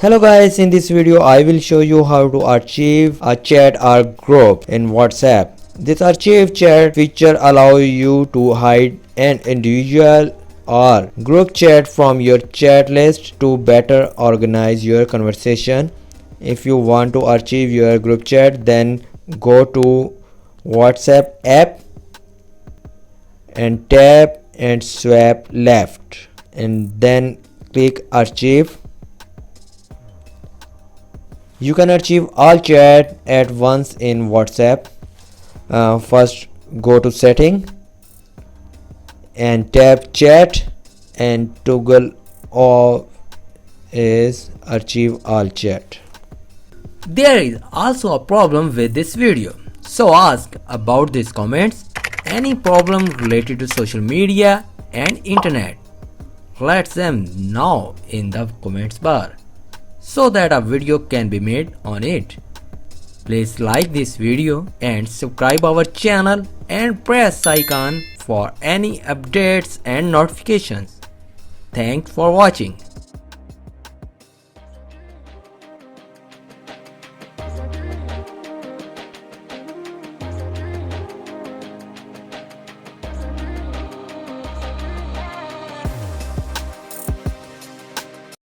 Hello guys, in this video I will show you how to archive a chat or group in WhatsApp. This archive chat feature allows you to hide an individual or group chat from your chat list to better organize your conversation. If you want to archive your group chat, then go to WhatsApp app and tap and swipe left and then click archive. You can archive all chat at once in WhatsApp. First go to setting and tap chat and toggle off is archive all chat. There is also a problem with this video, so ask about these comments. Any problem related to social media and internet, let them know in the comments bar so that a video can be made on it. Please like this video and subscribe our channel and press icon for any updates and notifications. Thanks for watching.